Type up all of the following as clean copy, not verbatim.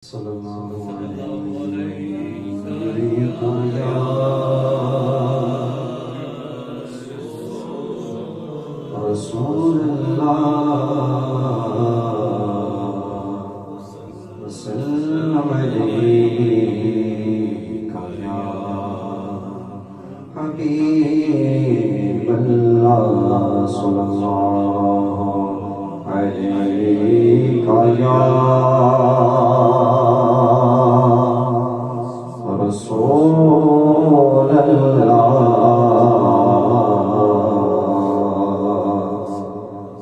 صلی اللہ علیہ رسول اللہ وسلم علیک یا حبیب اللہ صلی اللہ علیک یا رسول اللہ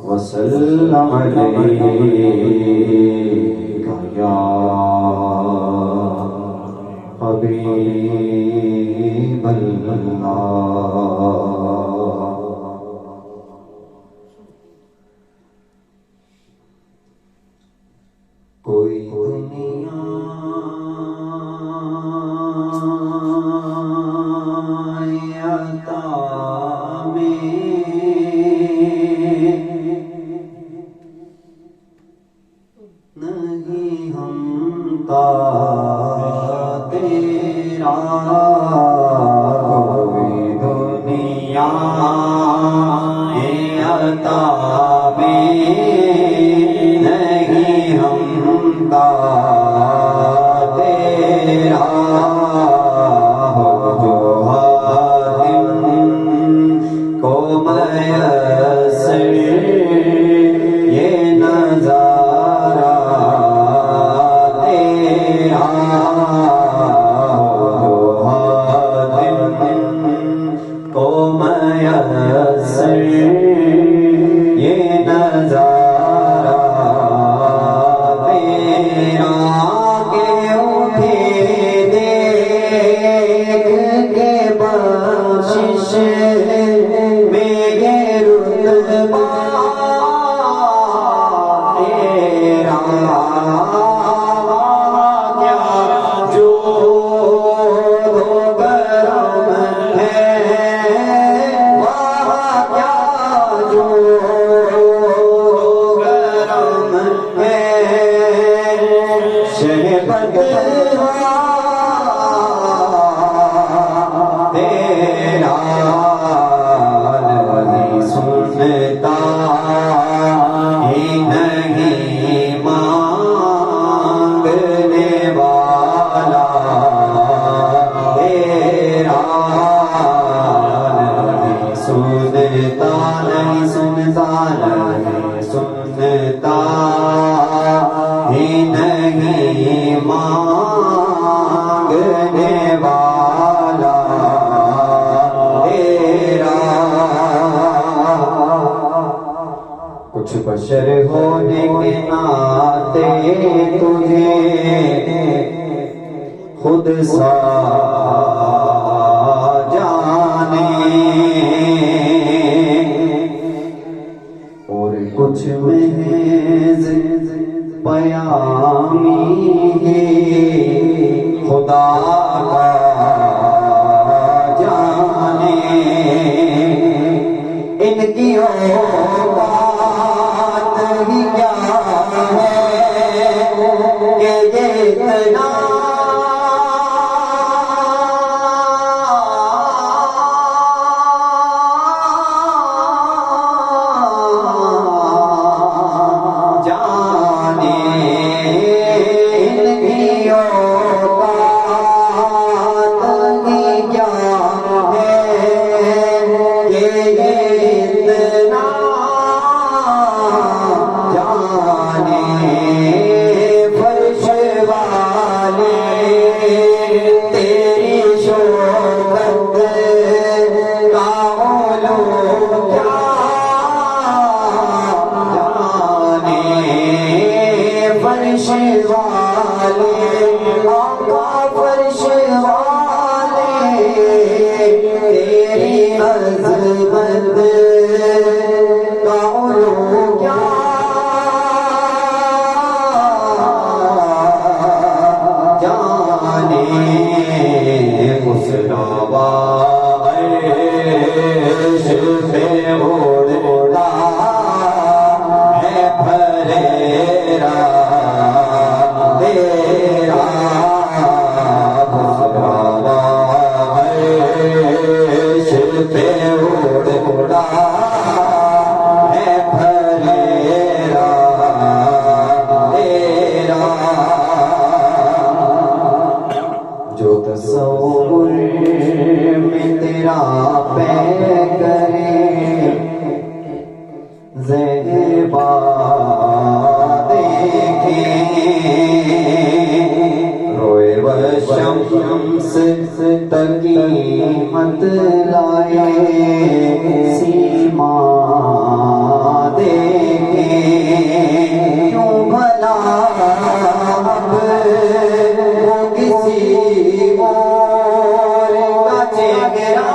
وسلم علیک یا حبیب اللہ۔ کوئی دنیا نہیں ہم تا تیرا، کوئی دنیا عطا میں نہیں ہم تا تیرا، ہو جو حاتم کو میسر یہ نظارہ تیرا، ہو جو حاتم کو میسر یہ نظارہ تیرا، کہ اٹھے دیکھ کے بخشش میں یہ رتبہ تیرا، کیا جو کرم ہے، وہاں کیا جو کرم ہے، شہبت تیرا نہیں سنتا ہی نہیں مانگنے والا تیرا، نہیں سنتا نہیں سنتا نہیں سنتا ہی نہیں مانگنے والا تیرا، کچھ بشر ہونے کے ناطے تجھے خود سا جانے، اور کچھ محض پیامی ہے خدا کا جانے، ان کی اوقات ہی کیا ہے کہ یہ اتنا فرش والے آقا، فرش والے تیری عظمت کا علو کیا جانے، مسلوا عرش پہ اڑا ہے پھریرا تیرا پیکرے زیبا دیکھیں روئے و شمس تقیمت لائے سیما دیکھیں کیوں بھلا اب وہ کسی اور کا چہرہ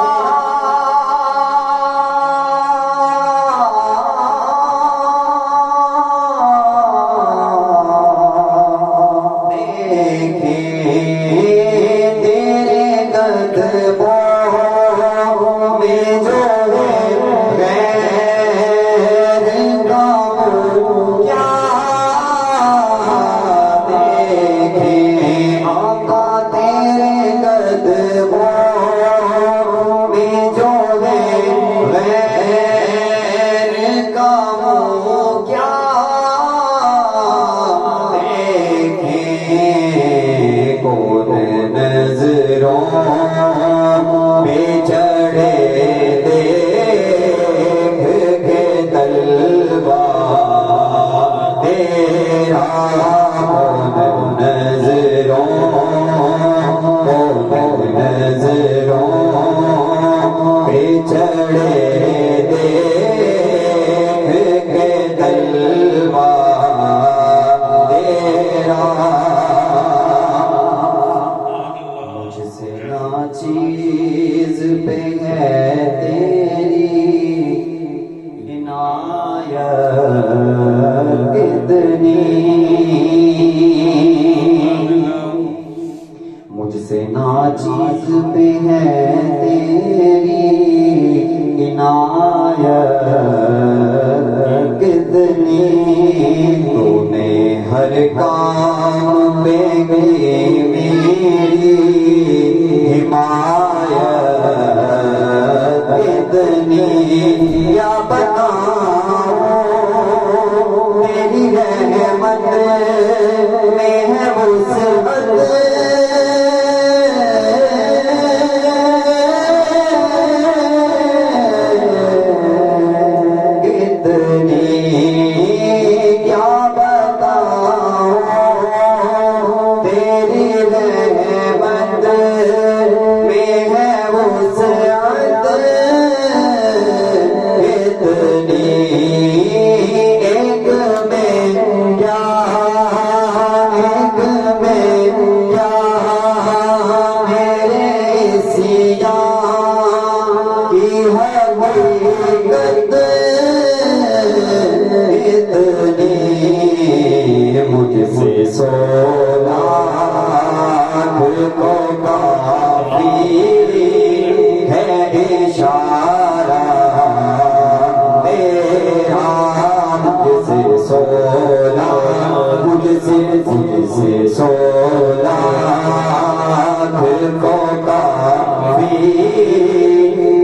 چیز پہ ہے تیری عنایت کتنی مجھ سے ناچیز پہ ہے تیری عنایت کتنی تو نے ہر کام پہ گئی میری حمایت کتنی یا بتاؤں تیری رحمت میں ہے وسعت کتنی کیا بتاؤں تیری رحمت مجھ سے 16 کو کافی ہے اشارہ تیرا مجھ سے 16 کو کافی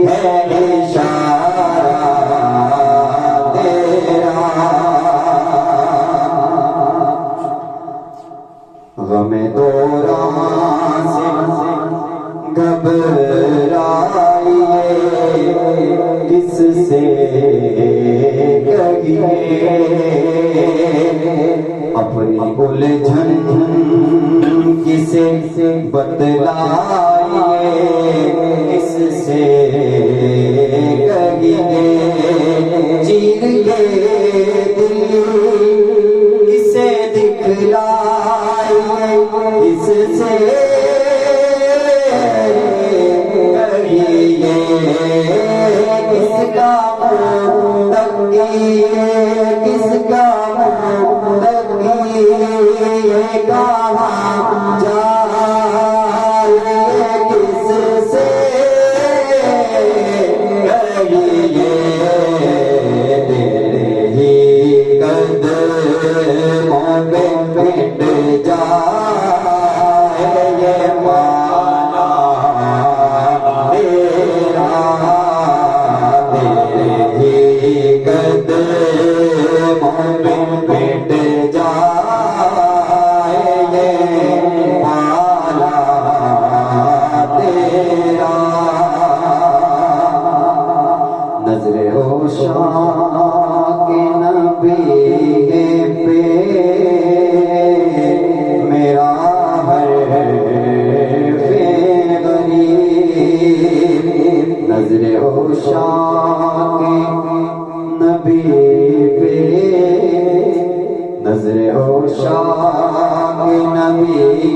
ہے اشارہ تیرا غم دوران سے گھبرائیے کس سے کہیے اپنی الجھن کسے بتلائیے کس سے کہیے چیر کے دل کسے دکھلائیے اس سے کہیے کس کا منہ تکیے کس کا منہ تکیے کہاں جائے کس سے کہیے تیرے ہی قدموں پہ مٹ جائے یہ مانا تیرا تیرے ہی قدموں پہ مٹ جائے یہ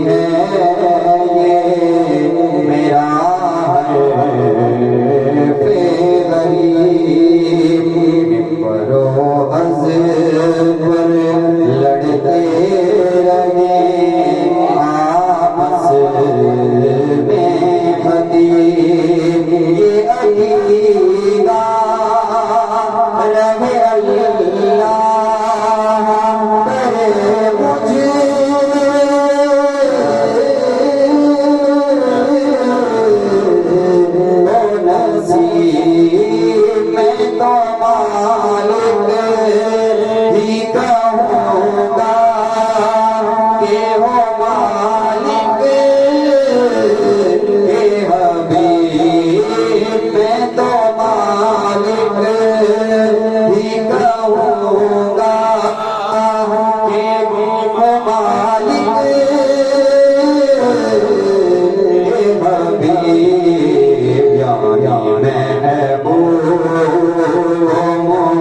ہے یہ میرا حرف غریب پرو از پر لڑتے رہے آپس میں خطیب یہ عقیدہ رہے اللہ کرے مجھے نصیب میں تو مالک ہی کہوں گا کہ ہو مالک اے حبیب میں تو مالک ہی کہوں گا کہ ہو مالک اے حبیب یعنی محبوب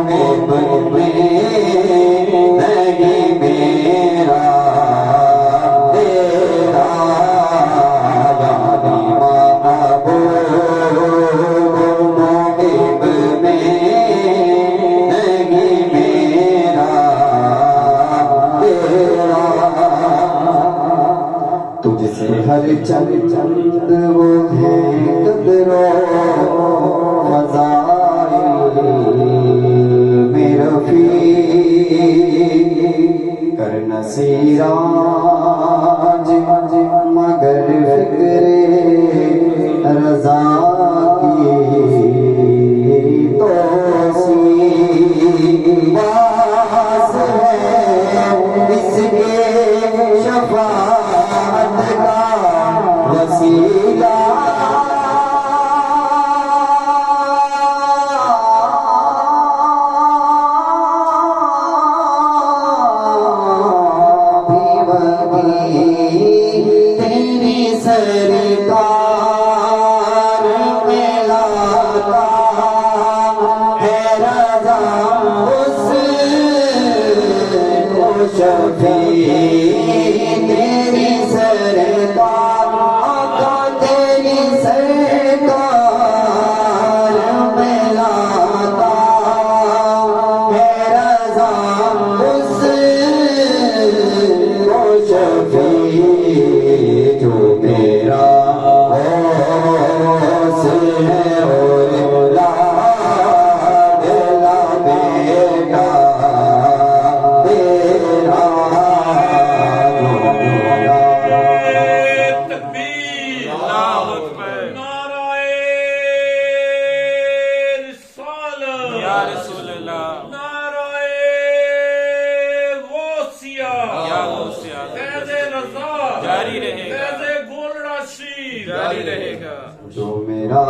محب میں نہیں میرا تیرا یعنی محبوب محب میں نہیں میرا تیرا تجھ سے ہر چند وہ ہیں قدر و فضائل میرا رفیق کر نصیراج مگر فکر رضا کی توصیل باس ہے اس کے شفاعت کا وسیلہ تیری سرکار میں لاتا ہے رضا اس کو شفیع تیری سرکار آقا تیری سرکار میں لاتا ہے رضا اس کو شفیع جو میرا غوث ہے اور لا بیٹا تیرا تکبیر اللہ اکبر نعرہ رسالت یا رسول اللہ نعرہ غوثیہ یا غوثیہ فیض رضا جاری رہے گا فیض گول راشد جاری رہے گا جو میرا